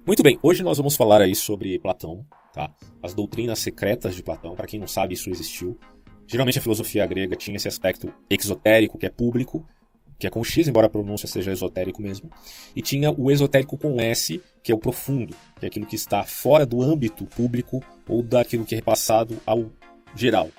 Muito bem, hoje nós vamos falar aí sobre Platão, tá? As doutrinas secretas de Platão. Para quem não sabe, isso existiu. Geralmente a filosofia grega tinha esse aspecto exotérico, que é público, que é com X, embora a pronúncia seja esotérico mesmo, e tinha o esotérico com S, que é o profundo, que é aquilo que está fora do âmbito público ou daquilo que é repassado ao geral.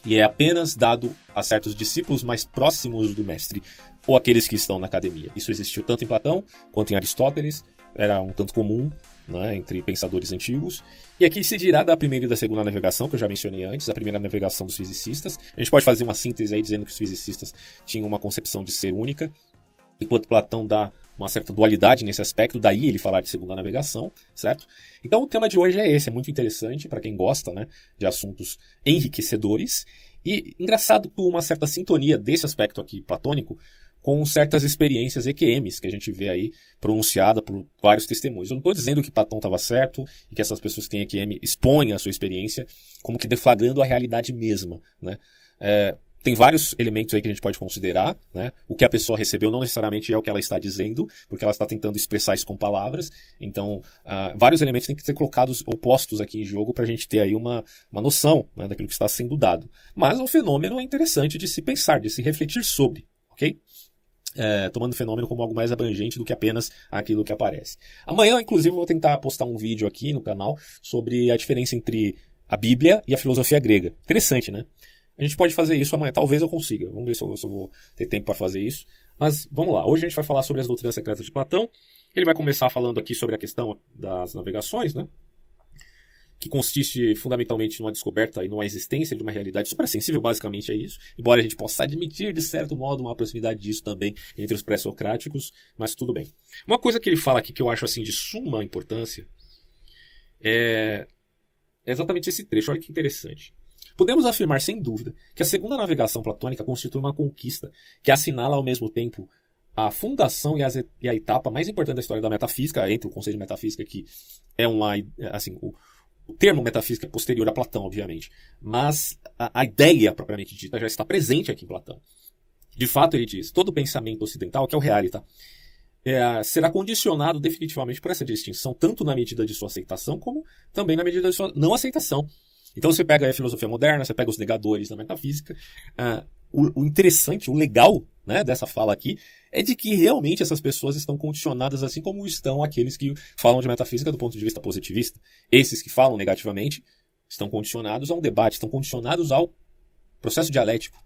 E é apenas dado a certos discípulos mais próximos do mestre, ou aqueles que estão na academia. Isso existiu tanto em Platão quanto em Aristóteles, era um tanto comum, né, entre pensadores antigos. E aqui se dirá da primeira e da segunda navegação, que eu já mencionei antes, a primeira navegação dos fisicistas. A gente pode fazer uma síntese aí dizendo que os fisicistas tinham uma concepção de ser única, enquanto Platão dá uma certa dualidade nesse aspecto, daí ele falar de segunda navegação, certo? Então o tema de hoje é esse, é muito interessante para quem gosta, né, de assuntos enriquecedores, e engraçado por uma certa sintonia desse aspecto aqui platônico com certas experiências EQMs que a gente vê aí pronunciada por vários testemunhos. Eu não estou dizendo que Platão estava certo e que essas pessoas que têm EQM expõem a sua experiência como que deflagrando a realidade mesma, né? Tem vários elementos aí que a gente pode considerar, né? O que a pessoa recebeu não necessariamente é o que ela está dizendo, porque ela está tentando expressar isso com palavras. Então, vários elementos têm que ser colocados ou postos aqui em jogo para a gente ter aí uma noção, né, daquilo que está sendo dado. Mas o fenômeno é interessante de se pensar, de se refletir sobre, ok? Tomando o fenômeno como algo mais abrangente do que apenas aquilo que aparece. Amanhã, inclusive, eu vou tentar postar um vídeo aqui no canal sobre a diferença entre a Bíblia e a filosofia grega. Interessante, né? A gente pode fazer isso amanhã, talvez eu consiga. Vamos ver se eu vou ter tempo para fazer isso. Mas vamos lá, hoje a gente vai falar sobre as doutrinas secretas de Platão. Ele vai começar falando aqui sobre a questão das navegações, né? Que consiste fundamentalmente numa descoberta e numa existência de uma realidade suprassensível, basicamente é isso. Embora a gente possa admitir, de certo modo, uma proximidade disso também entre os pré-socráticos, mas tudo bem. Uma coisa que ele fala aqui que eu acho assim de suma importância é exatamente esse trecho. Olha que interessante. Podemos afirmar sem dúvida que a segunda navegação platônica constitui uma conquista que assinala ao mesmo tempo a fundação e a etapa mais importante da história da metafísica, entre o conceito de metafísica que é assim, o termo metafísica é posterior a Platão, obviamente, mas a ideia propriamente dita já está presente aqui em Platão. De fato, ele diz, todo pensamento ocidental, que é o realita, será condicionado definitivamente por essa distinção, tanto na medida de sua aceitação, como também na medida de sua não aceitação. Então você pega a filosofia moderna, você pega os negadores da metafísica. O interessante, o legal, né, dessa fala aqui é de que realmente essas pessoas estão condicionadas assim como estão aqueles que falam de metafísica do ponto de vista positivista. Esses que falam negativamente estão condicionados a um debate, estão condicionados ao processo dialético.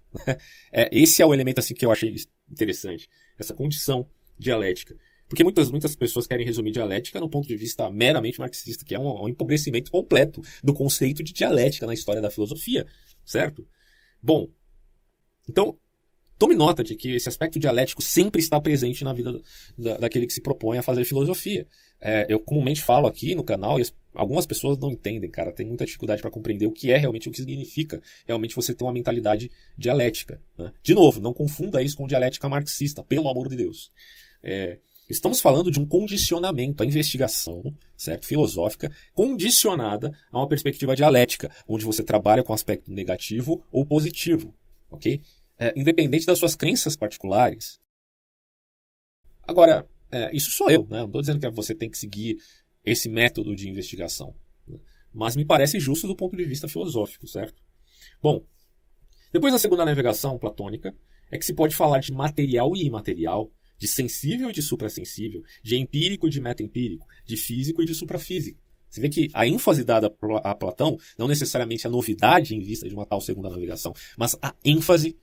Esse é o elemento assim que eu achei interessante, essa condição dialética. Porque muitas pessoas querem resumir dialética no ponto de vista meramente marxista, que é um empobrecimento completo do conceito de dialética na história da filosofia, certo? Bom, então, tome nota de que esse aspecto dialético sempre está presente na vida daquele que se propõe a fazer filosofia. Eu comumente falo aqui no canal e algumas pessoas não entendem, cara, tem muita dificuldade para compreender o que é realmente, o que significa realmente você ter uma mentalidade dialética, né? De novo, não confunda isso com dialética marxista, pelo amor de Deus. Estamos falando de um condicionamento, a investigação, certo, filosófica, condicionada a uma perspectiva dialética, onde você trabalha com aspecto negativo ou positivo, ok? Independente das suas crenças particulares. Agora, isso sou eu, né? Não estou dizendo que você tem que seguir esse método de investigação, né? Mas me parece justo do ponto de vista filosófico, certo? Bom, depois da segunda navegação platônica, é que se pode falar de material e imaterial, de sensível e de suprassensível, de empírico e de metaempírico, de físico e de suprafísico. Você vê que a ênfase dada a Platão, não necessariamente a novidade em vista de uma tal segunda navegação, mas a ênfase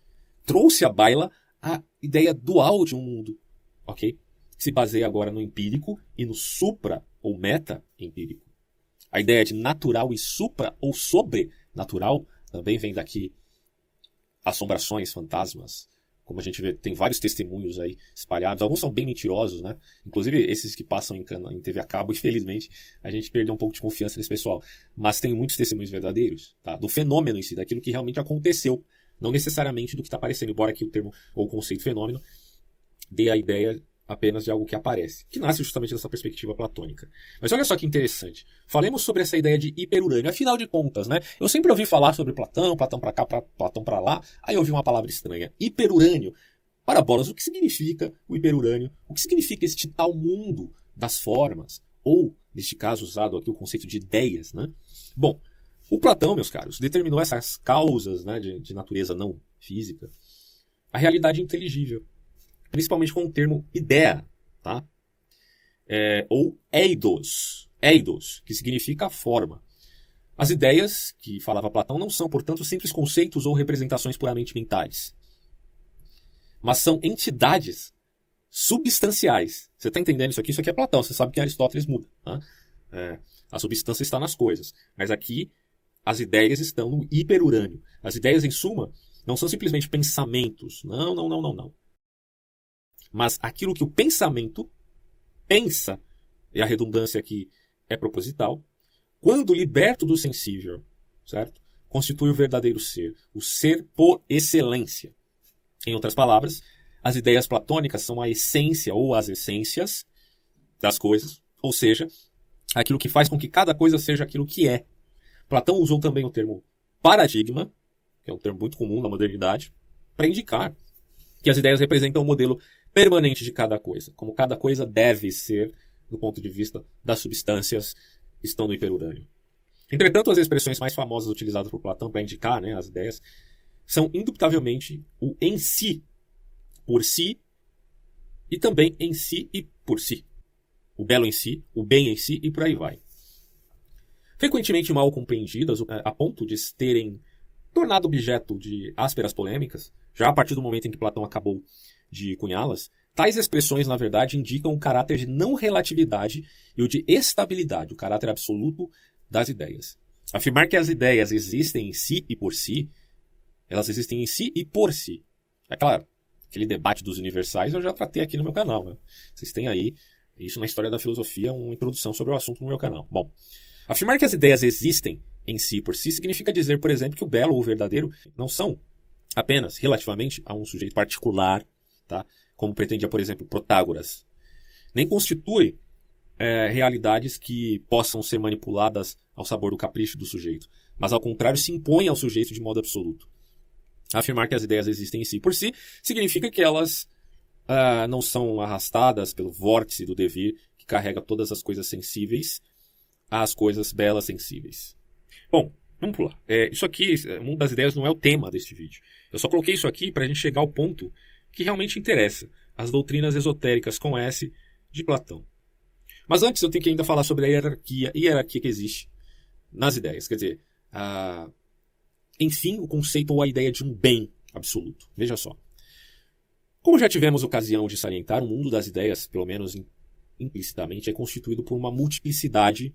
trouxe à baila a ideia dual de um mundo, ok? Que se baseia agora no empírico e no supra ou meta-empírico. A ideia de natural e supra ou sobrenatural também vem daqui. Assombrações, fantasmas, como a gente vê, tem vários testemunhos aí espalhados. Alguns são bem mentirosos, né? Inclusive esses que passam em TV a cabo, infelizmente, a gente perdeu um pouco de confiança nesse pessoal. Mas tem muitos testemunhos verdadeiros, tá? Do fenômeno em si, daquilo que realmente aconteceu. Não necessariamente do que está aparecendo, embora aqui o termo ou o conceito fenômeno dê a ideia apenas de algo que aparece, que nasce justamente dessa perspectiva platônica. Mas olha só que interessante. Falemos sobre essa ideia de hiperurânio. Afinal de contas, né? Eu sempre ouvi falar sobre Platão, Platão para cá, Platão para lá. Aí eu ouvi uma palavra estranha. Hiperurânio. Para bolas, o que significa o hiperurânio? O que significa este tal mundo das formas? Ou neste caso usado aqui o conceito de ideias, né? Bom, o Platão, meus caros, determinou essas causas, né, de natureza não física, a realidade inteligível, principalmente com o termo ideia, tá? Ou eidos, que significa forma. As ideias, que falava Platão, não são, portanto, simples conceitos ou representações puramente mentais, mas são entidades substanciais. Você está entendendo isso aqui? Isso aqui é Platão. Você sabe que Aristóteles muda. Né? A substância está nas coisas. Mas aqui as ideias estão no hiperurânio. As ideias, em suma, não são simplesmente pensamentos. Não. Mas aquilo que o pensamento pensa, e a redundância aqui é proposital, quando liberto do sensível, certo? Constitui o verdadeiro ser. O ser por excelência. Em outras palavras, as ideias platônicas são a essência ou as essências das coisas, ou seja, aquilo que faz com que cada coisa seja aquilo que é. Platão usou também o termo paradigma, que é um termo muito comum na modernidade, para indicar que as ideias representam o modelo permanente de cada coisa, como cada coisa deve ser do ponto de vista das substâncias que estão no hiperurânio. Entretanto, as expressões mais famosas utilizadas por Platão para indicar, né, as ideias são indubitavelmente o em si, por si, e também em si e por si. O belo em si, o bem em si e por aí vai. Frequentemente mal compreendidas, a ponto de terem tornado objeto de ásperas polêmicas, já a partir do momento em que Platão acabou de cunhá-las, tais expressões, na verdade, indicam o caráter de não relatividade e o de estabilidade, o caráter absoluto das ideias. Afirmar que as ideias existem em si e por si, elas existem em si e por si. É claro, aquele debate dos universais eu já tratei aqui no meu canal. Né? Vocês têm aí, isso na História da Filosofia, uma introdução sobre o assunto no meu canal. Bom, afirmar que as ideias existem em si e por si significa dizer, por exemplo, que o belo ou o verdadeiro não são apenas relativamente a um sujeito particular, tá? Como pretendia, por exemplo, Protágoras. Nem constitui realidades que possam ser manipuladas ao sabor do capricho do sujeito, mas ao contrário se impõem ao sujeito de modo absoluto. Afirmar que as ideias existem em si por si significa que elas não são arrastadas pelo vórtice do devir que carrega todas as coisas sensíveis às coisas belas sensíveis. Bom, vamos pular. Isso aqui, o mundo das ideias, não é o tema deste vídeo. Eu só coloquei isso aqui para a gente chegar ao ponto que realmente interessa, as doutrinas esotéricas com S de Platão. Mas antes eu tenho que ainda falar sobre a hierarquia que existe nas ideias. Quer dizer, enfim, o conceito ou a ideia de um bem absoluto. Veja só. Como já tivemos ocasião de salientar, o mundo das ideias, pelo menos implicitamente, é constituído por uma multiplicidade,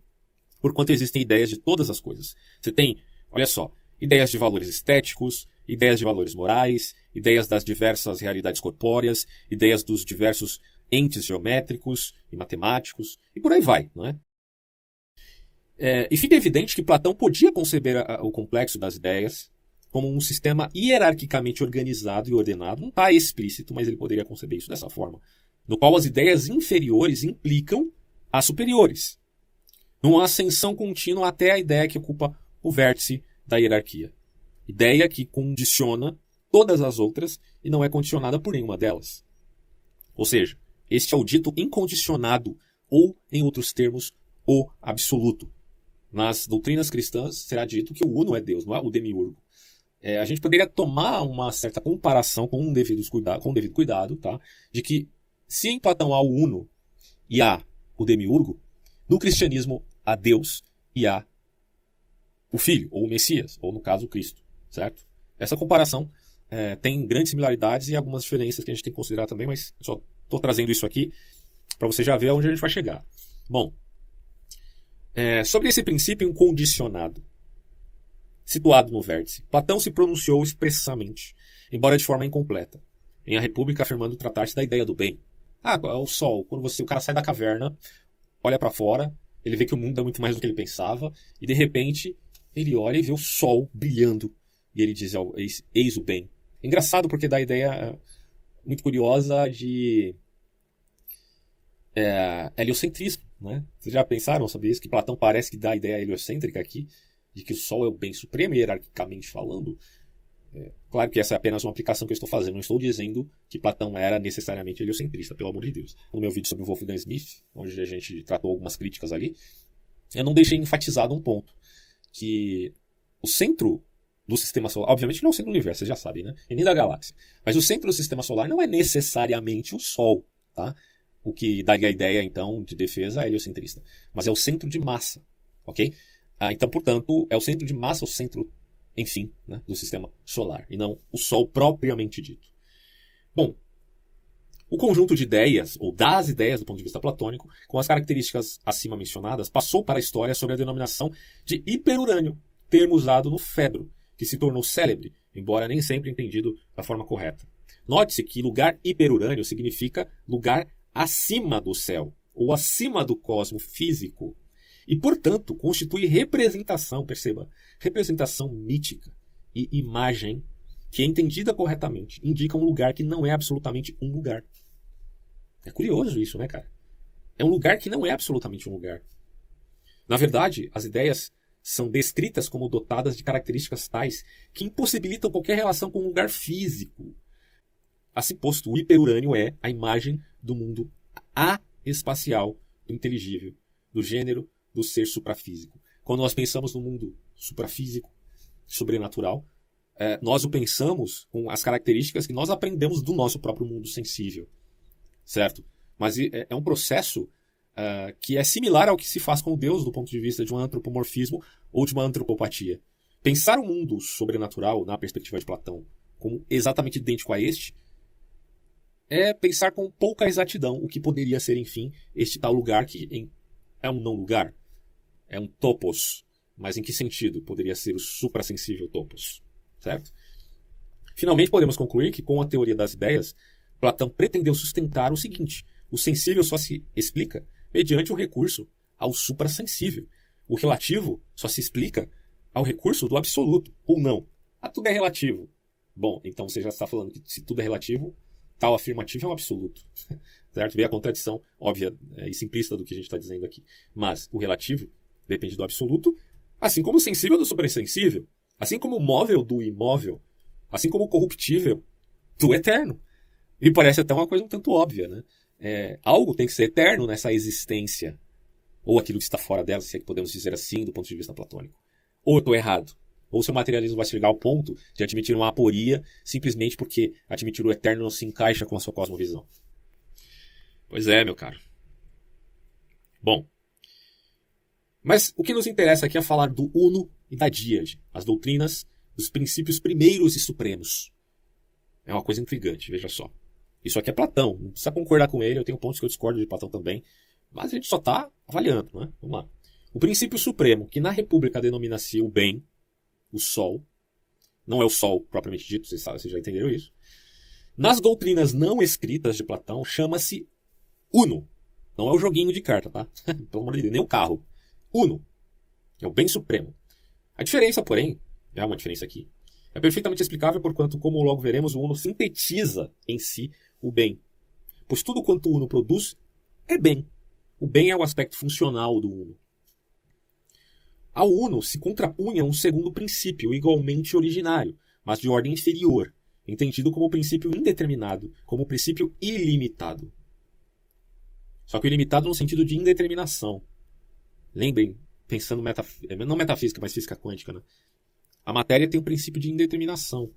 porquanto existem ideias de todas as coisas. Você tem, olha só, ideias de valores estéticos, ideias de valores morais, ideias das diversas realidades corpóreas, ideias dos diversos entes geométricos e matemáticos, e por aí vai, não é? E fica evidente que Platão podia conceber o complexo das ideias como um sistema hierarquicamente organizado e ordenado. Não está explícito, mas ele poderia conceber isso dessa forma, no qual as ideias inferiores implicam as superiores, numa ascensão contínua até a ideia que ocupa o vértice da hierarquia. Ideia que condiciona todas as outras e não é condicionada por nenhuma delas. Ou seja, este é o dito incondicionado, ou, em outros termos, o absoluto. Nas doutrinas cristãs será dito que o Uno é Deus, não é o demiurgo. A gente poderia tomar uma certa comparação com um devido cuidado, tá? De que se em Platão há o Uno e há o demiurgo, no cristianismo há Deus e há o Filho, ou o Messias, ou no caso o Cristo, certo? Essa comparação tem grandes similaridades e algumas diferenças que a gente tem que considerar também, mas só estou trazendo isso aqui para você já ver aonde a gente vai chegar. Bom, sobre esse princípio incondicionado, situado no vértice, Platão se pronunciou expressamente, embora de forma incompleta, em A República, afirmando tratar-se da ideia do bem. O sol, quando o cara sai da caverna, olha para fora, ele vê que o mundo é muito mais do que ele pensava, e de repente ele olha e vê o sol brilhando, e ele diz, eis o bem. Engraçado porque dá a ideia muito curiosa de heliocentrismo, né? Vocês já pensaram sobre isso? Que Platão parece que dá a ideia heliocêntrica aqui, de que o sol é o bem supremo, hierarquicamente falando. Claro que essa é apenas uma aplicação que eu estou fazendo. Não estou dizendo que Platão era necessariamente heliocentrista, pelo amor de Deus. No meu vídeo sobre o Wolfgang Smith, onde a gente tratou algumas críticas ali, eu não deixei enfatizado um ponto. Que o centro do sistema solar, obviamente não é o centro do universo, vocês já sabem, né? E nem da galáxia. Mas o centro do sistema solar não é necessariamente o Sol, tá? O que daria a ideia, então, de defesa heliocentrista. Mas é o centro de massa, ok? Então, portanto, é o centro de massa, o centro, enfim, né, do sistema solar, e não o Sol propriamente dito. Bom, o conjunto de ideias, ou das ideias do ponto de vista platônico, com as características acima mencionadas, passou para a história sob a denominação de hiperurânio, termo usado no Fedro, que se tornou célebre, embora nem sempre entendido da forma correta. Note-se que lugar hiperurânio significa lugar acima do céu, ou acima do cosmo físico, e, portanto, constitui representação, perceba, representação mítica e imagem que, entendida corretamente, indica um lugar que não é absolutamente um lugar. É curioso isso, né, cara? É um lugar que não é absolutamente um lugar. Na verdade, as ideias são descritas como dotadas de características tais que impossibilitam qualquer relação com um lugar físico. Assim posto, o hiperurânio é a imagem do mundo espacial, do inteligível, do gênero do ser suprafísico. Quando nós pensamos no mundo suprafísico, sobrenatural, nós o pensamos com as características que nós aprendemos do nosso próprio mundo sensível. Certo? Mas é um processo que é similar ao que se faz com Deus do ponto de vista de um antropomorfismo ou de uma antropopatia. Pensar o mundo sobrenatural, na perspectiva de Platão, como exatamente idêntico a este, é pensar com pouca exatidão o que poderia ser, enfim, este tal lugar que é um não lugar. É um topos. Mas em que sentido poderia ser o suprassensível topos? Certo? Finalmente, podemos concluir que, com a teoria das ideias, Platão pretendeu sustentar o seguinte: o sensível só se explica mediante o recurso ao suprassensível. O relativo só se explica ao recurso do absoluto, ou não. Tudo é relativo. Bom, então você já está falando que se tudo é relativo, tal afirmativo é um absoluto. Certo? Vê a contradição óbvia e simplista do que a gente está dizendo aqui. Mas o relativo depende do absoluto, assim como o sensível do suprassensível, assim como o móvel do imóvel, assim como o corruptível do eterno. E parece até uma coisa um tanto óbvia, né? Algo tem que ser eterno nessa existência, ou aquilo que está fora dela, se é que podemos dizer assim, do ponto de vista platônico. Ou eu estou errado. Ou seu materialismo vai chegar ao ponto de admitir uma aporia simplesmente porque admitir o eterno não se encaixa com a sua cosmovisão. Pois é, meu caro. Bom, mas o que nos interessa aqui é falar do Uno e da Díade, as doutrinas dos princípios primeiros e supremos. É uma coisa intrigante, veja só. Isso aqui é Platão, não precisa concordar com ele, eu tenho pontos que eu discordo de Platão também, mas a gente só está avaliando, né? Vamos lá. O princípio supremo, que na República denomina-se o bem, o Sol, não é o Sol propriamente dito, vocês já entenderam isso. Nas doutrinas não escritas de Platão, chama-se Uno. Não é o joguinho de carta, tá? Pelo amor de Deus, nem o carro. Uno. É o bem supremo. A diferença, porém, é uma diferença aqui, é perfeitamente explicável porquanto, como logo veremos, o Uno sintetiza em si o bem. Pois tudo quanto o Uno produz é bem. O bem é o aspecto funcional do Uno. Ao Uno se contrapunha um segundo princípio, igualmente originário, mas de ordem inferior, entendido como princípio indeterminado, como princípio ilimitado. Só que o ilimitado no sentido de indeterminação. Lembrem, pensando não metafísica, mas física quântica, né? A matéria tem um princípio de indeterminação,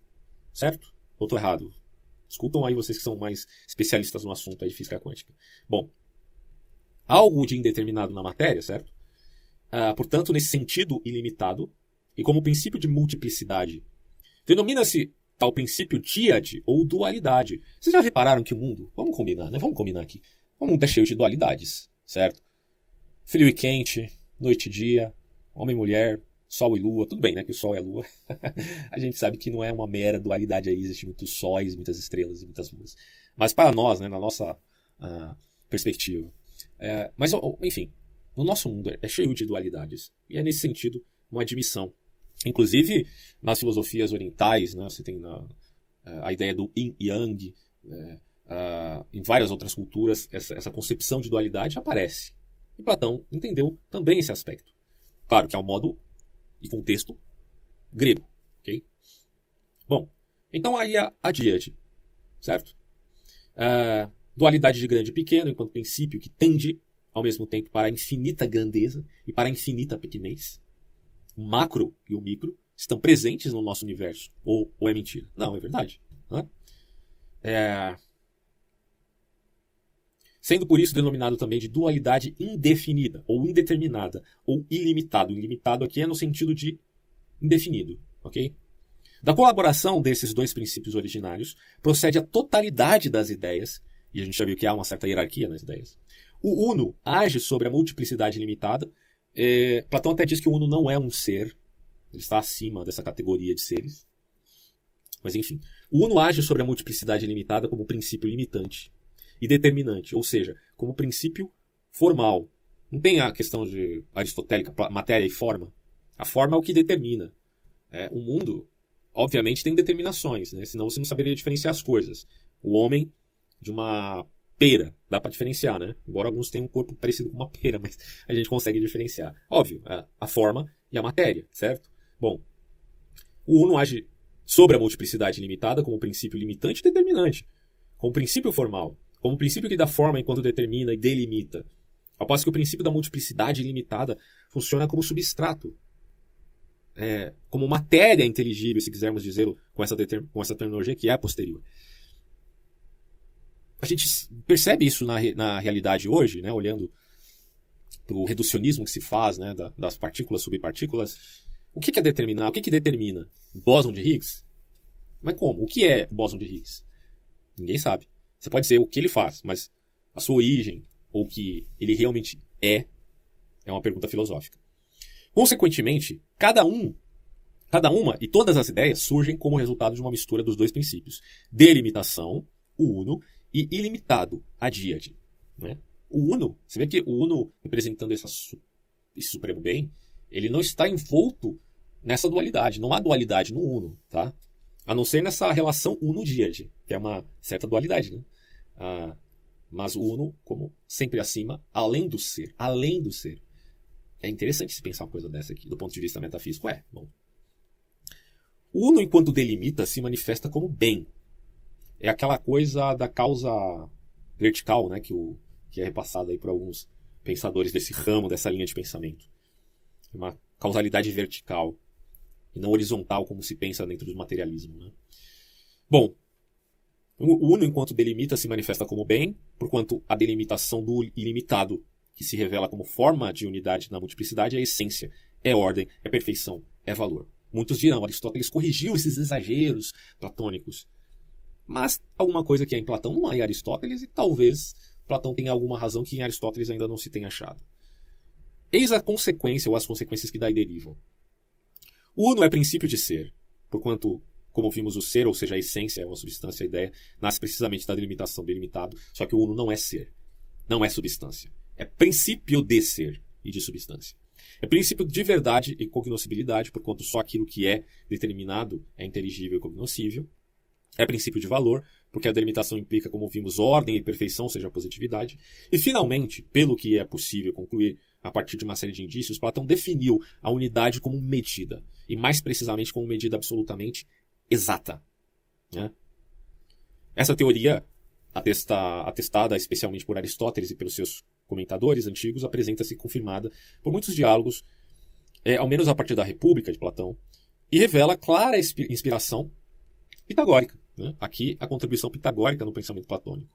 certo? Ou estou errado? Escutam aí vocês que são mais especialistas no assunto aí de física quântica. Bom, algo de indeterminado na matéria, certo? Portanto, nesse sentido ilimitado, e como princípio de multiplicidade, denomina-se tal princípio díade ou dualidade. Vocês já repararam que o mundo, vamos combinar, né? Vamos combinar aqui. O mundo é cheio de dualidades, certo? Frio e quente, noite e dia, homem e mulher, sol e lua, tudo bem, né? Que o sol é a lua. A gente sabe que não é uma mera dualidade aí, existem muitos sóis, muitas estrelas e muitas luas. Mas para nós, né, na nossa perspectiva. Mas, enfim, o nosso mundo é cheio de dualidades. E é nesse sentido uma admissão. Inclusive, nas filosofias orientais, né, você tem a ideia do yin e yang, em várias outras culturas, essa concepção de dualidade aparece. E Platão entendeu também esse aspecto. Claro que é um modo e contexto grego. Okay? Bom, Então aí a díade, certo? Dualidade de grande e pequeno, enquanto princípio que tende, ao mesmo tempo, para a infinita grandeza e para a infinita pequenez. O macro e o micro estão presentes no nosso universo. Ou é mentira? Não, é verdade. Né? Sendo por isso denominado também de dualidade indefinida, ou indeterminada, ou ilimitado. Ilimitado aqui é no sentido de indefinido, ok? Da colaboração desses dois princípios originários, procede a totalidade das ideias, e a gente já viu que há uma certa hierarquia nas ideias. O uno age sobre a multiplicidade limitada. Platão até diz que o uno não é um ser, ele está acima dessa categoria de seres. Mas enfim, o uno age sobre a multiplicidade limitada como princípio limitante e determinante, ou seja, como princípio formal. Não tem a questão de aristotélica, matéria e forma. A forma é o que determina. O mundo, obviamente, tem determinações, né? Senão você não saberia diferenciar as coisas. O homem de uma pera, dá para diferenciar, né? Embora alguns tenham um corpo parecido com uma pera, mas a gente consegue diferenciar. Óbvio, a forma e a matéria, certo? Bom, o uno age sobre a multiplicidade limitada como princípio limitante e determinante, como princípio formal, como princípio que dá forma enquanto determina e delimita. Ao passo que o princípio da multiplicidade limitada funciona como substrato, como matéria inteligível, se quisermos dizer com essa terminologia que é a posterior. A gente percebe isso na realidade hoje, né, olhando para o reducionismo que se faz, né, das partículas, subpartículas. O que é determinar? O que determina? O bóson de Higgs? Mas como? O que é o bóson de Higgs? Ninguém sabe. Você pode dizer o que ele faz, mas a sua origem, ou o que ele realmente é uma pergunta filosófica. Consequentemente, cada uma e todas as ideias surgem como resultado de uma mistura dos dois princípios: delimitação, o uno, e ilimitado, a díade. Né? O uno, você vê que o uno, representando esse supremo bem, ele não está envolto nessa dualidade. Não há dualidade no uno, tá? A não ser nessa relação uno-díade, que é uma certa dualidade, né? Mas o uno, como sempre acima, além do ser. Além do ser. É interessante se pensar uma coisa dessa aqui, do ponto de vista metafísico. Bom. O uno, enquanto delimita, se manifesta como bem. É aquela coisa da causa vertical, né, que é repassada aí por alguns pensadores desse ramo, dessa linha de pensamento. Uma causalidade vertical e não horizontal, como se pensa dentro do materialismo. Né? Bom, o uno, enquanto delimita, se manifesta como bem, porquanto a delimitação do ilimitado, que se revela como forma de unidade na multiplicidade, é essência, é ordem, é perfeição, é valor. Muitos dirão, Aristóteles corrigiu esses exageros platônicos. Mas alguma coisa que é em Platão não há em Aristóteles, e talvez Platão tenha alguma razão que em Aristóteles ainda não se tenha achado. Eis a consequência, ou as consequências que daí derivam. O uno é princípio de ser, porquanto, como vimos, o ser, ou seja, a essência, é uma substância, a ideia, nasce precisamente da delimitação do ilimitado, só que o uno não é ser, não é substância. É princípio de ser e de substância. É princípio de verdade e cognoscibilidade, porquanto só aquilo que é determinado é inteligível e cognoscível. É princípio de valor, porque a delimitação implica, como vimos, ordem e perfeição, ou seja, positividade. E, finalmente, pelo que é possível concluir a partir de uma série de indícios, Platão definiu a unidade como medida, e mais precisamente como medida absolutamente exata. Né? Essa teoria, atestada especialmente por Aristóteles e pelos seus comentadores antigos, apresenta-se confirmada por muitos diálogos, ao menos a partir da República de Platão, e revela clara inspiração pitagórica. Né? Aqui, a contribuição pitagórica no pensamento platônico.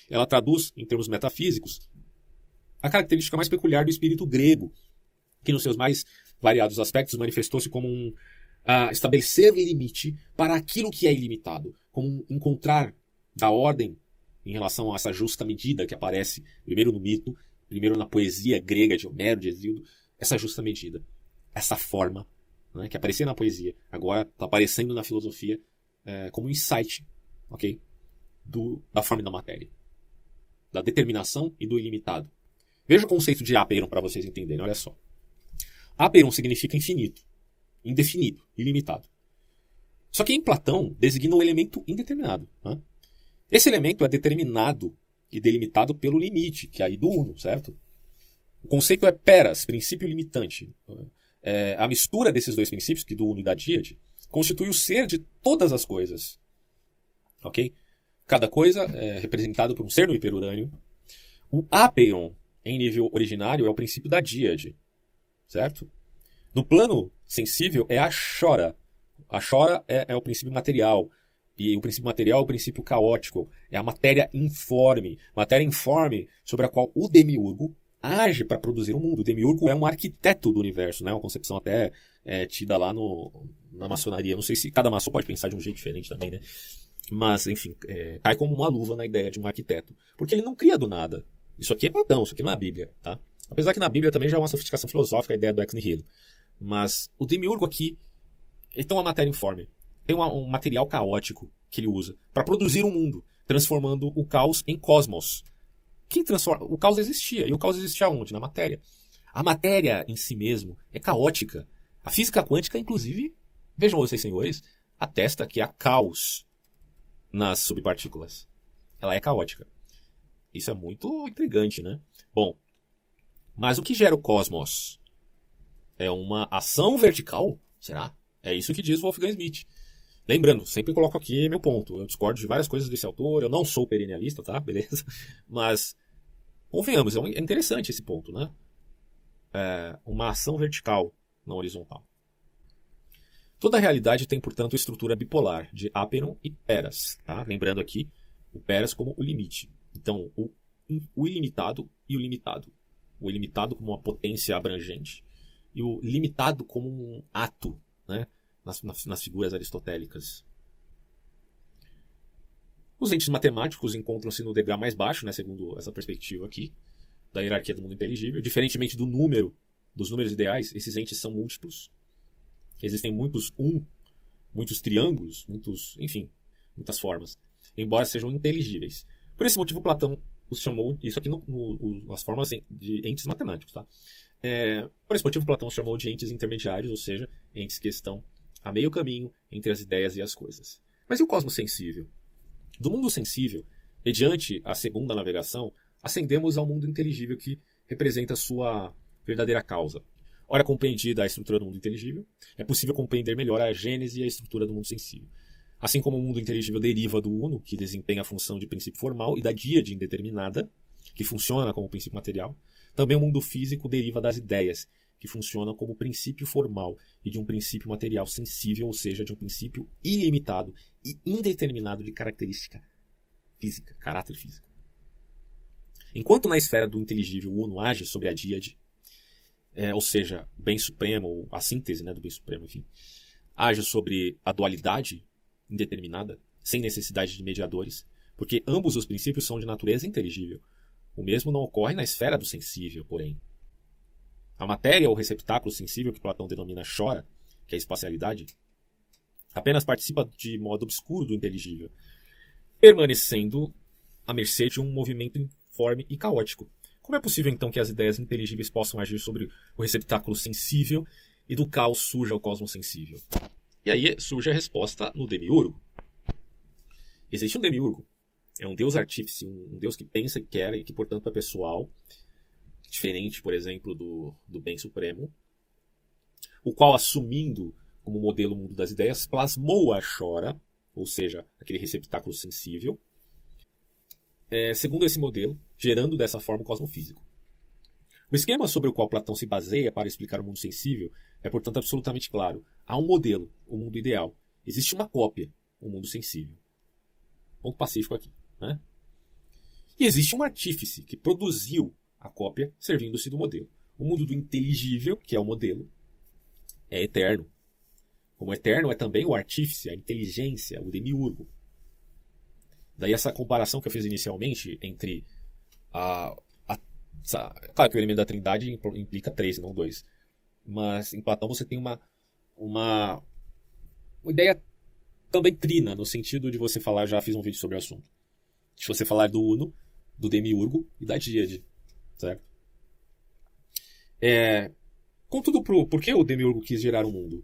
Ela traduz, em termos metafísicos, a característica mais peculiar do espírito grego, que nos seus mais variados aspectos manifestou-se como estabelecer limite para aquilo que é ilimitado, como encontrar da ordem em relação a essa justa medida que aparece primeiro no mito, primeiro na poesia grega de Homero, de Hesíodo, essa justa medida, essa forma, né, que aparecia na poesia, agora está aparecendo na filosofia como um insight, ok? Da forma e da matéria, da determinação e do ilimitado. Veja o conceito de apeiron para vocês entenderem, olha só. Apeiron significa infinito, indefinido, ilimitado. Só que em Platão designa um elemento indeterminado. Né? Esse elemento é determinado e delimitado pelo limite, que é aí do uno, certo? O conceito é peras, princípio limitante. A mistura desses dois princípios, que do uno e da díade, constitui o ser de todas as coisas. ok? Cada coisa é representada por um ser no hiperurânio. O apeiron, em nível originário, é o princípio da díade, certo? No plano sensível é a chora. A chora é o princípio material. E o princípio material é o princípio caótico. É a matéria informe. Matéria informe sobre a qual o demiurgo age para produzir o mundo. O demiurgo é um arquiteto do universo, né? Uma concepção até tida lá na maçonaria. Não sei se cada maçom pode pensar de um jeito diferente também, né? Mas, enfim, cai como uma luva na ideia de um arquiteto. Porque ele não cria do nada. Isso aqui é Platão, isso aqui não é a Bíblia, tá? Apesar que na Bíblia também já é uma sofisticação filosófica a ideia do ex nihilo. Mas o demiurgo aqui, ele tem uma matéria informe. Tem um material caótico que ele usa para produzir um mundo, transformando o caos em cosmos. Quem transforma? O caos existia. E o caos existia onde? Na matéria. A matéria em si mesmo é caótica. A física quântica, inclusive, vejam vocês, senhores, atesta que há caos nas subpartículas. Ela é caótica. Isso é muito intrigante, né? Bom, mas o que gera o cosmos? É uma ação vertical? Será? É isso que diz Wolfgang Smith. Lembrando, sempre coloco aqui meu ponto. Eu discordo de várias coisas desse autor. Eu não sou perennialista, tá? Beleza? Mas, convenhamos, é interessante esse ponto, né? Uma ação vertical, não horizontal. Toda a realidade tem, portanto, estrutura bipolar de Apeiron e Peras. Tá? Lembrando aqui o Peras como o limite. Então, o ilimitado e o limitado. O ilimitado como uma potência abrangente e o limitado como um ato, né? nas figuras aristotélicas. Os entes matemáticos encontram-se no degrau mais baixo, né, segundo essa perspectiva aqui, da hierarquia do mundo inteligível. Diferentemente dos números ideais, esses entes são múltiplos. Existem muitos triângulos, muitas formas, embora sejam inteligíveis. Por esse motivo, Platão os chamou, isso aqui nas formas de entes matemáticos, tá? Por esse motivo, Platão os chamou de entes intermediários, ou seja, entes que estão a meio caminho entre as ideias e as coisas. Mas e o cosmos sensível? Do mundo sensível, mediante a segunda navegação, ascendemos ao mundo inteligível que representa a sua verdadeira causa. Ora compreendida a estrutura do mundo inteligível, é possível compreender melhor a gênese e a estrutura do mundo sensível. Assim como o mundo inteligível deriva do uno, que desempenha a função de princípio formal, e da díade indeterminada, que funciona como princípio material, também o mundo físico deriva das ideias, que funcionam como princípio formal e de um princípio material sensível, ou seja, de um princípio ilimitado e indeterminado de característica física, caráter físico. Enquanto na esfera do inteligível o uno age sobre a díade, ou seja, o bem supremo, a síntese, né, do bem supremo, enfim, age sobre a dualidade indeterminada, sem necessidade de mediadores, porque ambos os princípios são de natureza inteligível. O mesmo não ocorre na esfera do sensível, porém. A matéria ou receptáculo sensível, que Platão denomina chora, que é a espacialidade, apenas participa de modo obscuro do inteligível, permanecendo à mercê de um movimento informe e caótico. Como é possível, então, que as ideias inteligíveis possam agir sobre o receptáculo sensível e do caos surja o cosmos sensível? E aí surge a resposta no demiurgo. Existe um demiurgo. É um deus artífice, um deus que pensa e quer e que, portanto, é pessoal, diferente, por exemplo, do bem supremo, o qual, assumindo como modelo o mundo das ideias, plasmou a chora, ou seja, aquele receptáculo sensível, segundo esse modelo, gerando dessa forma o cosmofísico. O esquema sobre o qual Platão se baseia para explicar o mundo sensível é, portanto, absolutamente claro. Há um modelo, o mundo ideal. Existe uma cópia, o mundo sensível. Ponto pacífico aqui, né? E existe um artífice que produziu a cópia servindo-se do modelo. O mundo do inteligível, que é o modelo, é eterno. Como eterno é também o artífice, a inteligência, o demiurgo. Daí essa comparação que eu fiz inicialmente entre claro que o elemento da trindade implica três, não dois. Mas em Platão você tem uma ideia também trina, no sentido de você falar, já fiz um vídeo sobre o assunto, de você falar do uno, do demiurgo e da díade, certo? Contudo, por que o demiurgo quis gerar o mundo?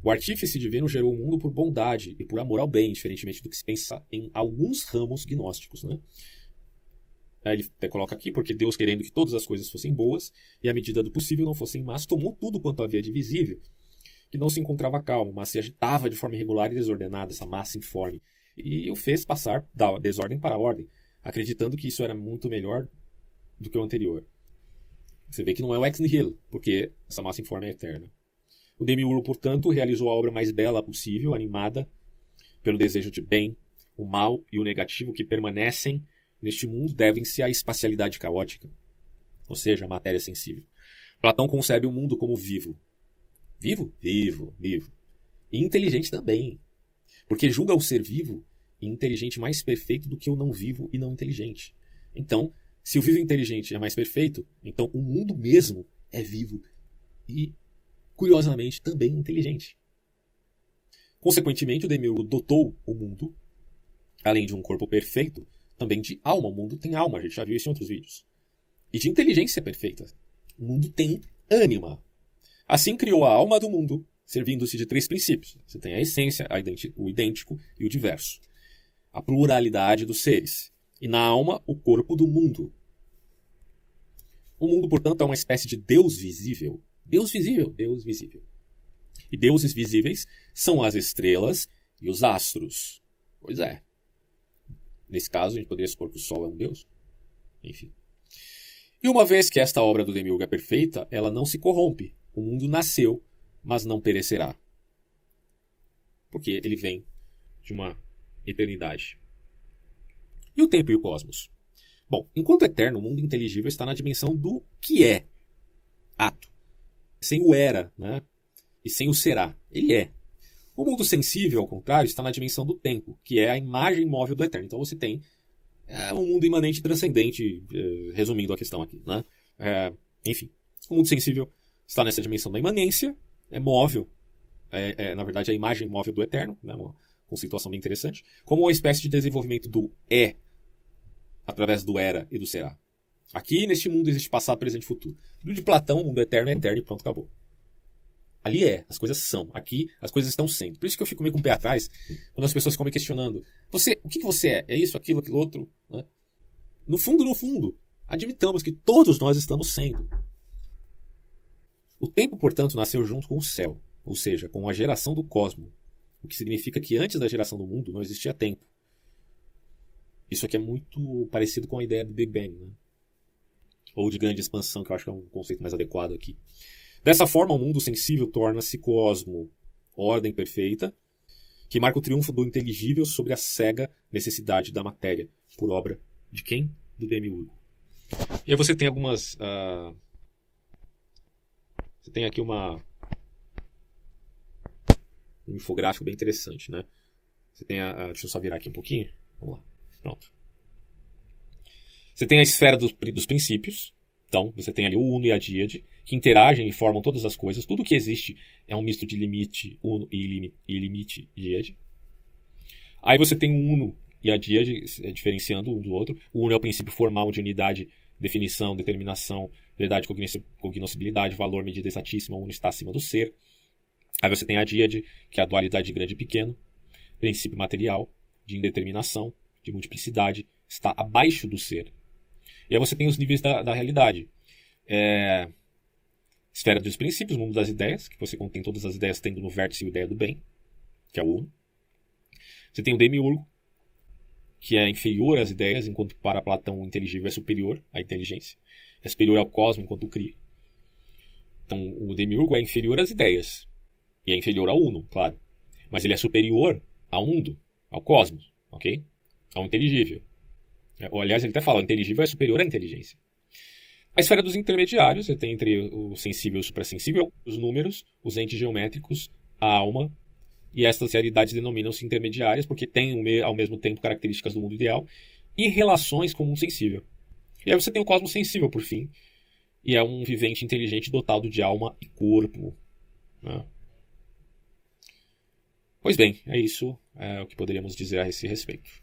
O artífice divino gerou o mundo por bondade e por amor ao bem, diferentemente do que se pensa em alguns ramos gnósticos, né? Aí ele até coloca aqui, porque Deus, querendo que todas as coisas fossem boas e à medida do possível não fossem más, tomou tudo quanto havia de visível, que não se encontrava calmo, mas se agitava de forma irregular e desordenada, essa massa informe. e o fez passar da desordem para a ordem, acreditando que isso era muito melhor do que o anterior. Você vê que não é o ex nihilo, porque essa massa informe é eterna. O Demiurgo, portanto, realizou a obra mais bela possível, animada pelo desejo de bem. O mal e o negativo que permanecem neste mundo devem-se à espacialidade caótica, ou seja, a matéria sensível. Platão concebe o mundo como vivo. Vivo? Vivo, vivo. E inteligente também, porque julga o ser vivo e inteligente mais perfeito do que o não vivo e não inteligente. Então, se o vivo e inteligente é mais perfeito, então o mundo mesmo é vivo e, curiosamente, também inteligente. Consequentemente, o Demiurgo dotou o mundo, além de um corpo perfeito, também de alma. O mundo tem alma, a gente já viu isso em outros vídeos. E de inteligência perfeita. O mundo tem ânima. Assim criou a alma do mundo, servindo-se de 3 princípios. Você tem a essência, o idêntico e o diverso. A pluralidade dos seres. E na alma, o corpo do mundo. O mundo, portanto, é uma espécie de Deus visível. Deus visível, Deus visível. E deuses visíveis são as estrelas e os astros. Pois é. Nesse caso, a gente poderia supor que o Sol é um deus. Enfim. E uma vez que esta obra do Demiurgo é perfeita, ela não se corrompe. O mundo nasceu, mas não perecerá. Porque ele vem de uma eternidade. E o tempo e o cosmos? Bom, enquanto eterno, o mundo inteligível está na dimensão do que é. Ato. Sem o era, né? E sem o será. Ele é. O mundo sensível, ao contrário, está na dimensão do tempo, que é a imagem móvel do eterno. Então você tem um mundo imanente e transcendente, resumindo a questão aqui, né? Enfim, o mundo sensível está nessa dimensão da imanência, é móvel, na verdade a imagem móvel do eterno, né? Uma conceituação bem interessante, como uma espécie de desenvolvimento do é, através do era e do será. Aqui, neste mundo, existe passado, presente e futuro. No de Platão, o mundo eterno é eterno e pronto, acabou. Ali as coisas são. Aqui, as coisas estão sendo. Por isso que eu fico meio com o pé atrás quando as pessoas ficam me questionando. O que você é? É isso, aquilo outro? Né? No fundo, admitamos que todos nós estamos sendo. O tempo, portanto, nasceu junto com o céu, ou seja, com a geração do cosmos, o que significa que antes da geração do mundo não existia tempo. Isso aqui é muito parecido com a ideia do Big Bang, né? Ou de grande expansão, que eu acho que é um conceito mais adequado aqui. Dessa forma, o mundo sensível torna-se cosmo, ordem perfeita, que marca o triunfo do inteligível sobre a cega necessidade da matéria, por obra de quem? Do Demiurgo. E aí você tem algumas... Você tem aqui um infográfico bem interessante, né? Você tem deixa eu só virar aqui um pouquinho. Vamos lá. Pronto. Você tem a esfera dos princípios. Então, você tem ali o Uno e a Díade, que interagem e formam todas as coisas. Tudo que existe é um misto de limite Uno e limite Díade. Aí você tem o Uno e a Díade diferenciando um do outro. O Uno é o princípio formal de unidade, definição, determinação, verdade, cognoscibilidade, valor, medida exatíssima. O Uno está acima do ser. Aí você tem a Díade, que é a dualidade de grande e pequeno. Princípio material, de indeterminação, de multiplicidade, está abaixo do ser. E aí você tem os níveis da realidade. Esfera dos princípios, mundo das ideias, que você contém todas as ideias tendo no vértice a ideia do bem, que é o Uno. Você tem o Demiurgo, que é inferior às ideias, enquanto para Platão o inteligível é superior à inteligência. É superior ao cosmos enquanto cria. Então o Demiurgo é inferior às ideias. E é inferior ao Uno, claro. Mas ele é superior ao mundo, ao cosmos, ok? Ao inteligível. Aliás, ele até fala, o inteligível é superior à inteligência. A esfera dos intermediários, você tem entre o sensível e o suprassensível, os números, os entes geométricos, a alma, e estas realidades denominam-se intermediárias porque têm ao mesmo tempo características do mundo ideal e relações com o mundo sensível. E aí você tem o cosmos sensível, por fim, e é um vivente inteligente dotado de alma e corpo. Né? Pois bem, é isso o que poderíamos dizer a esse respeito.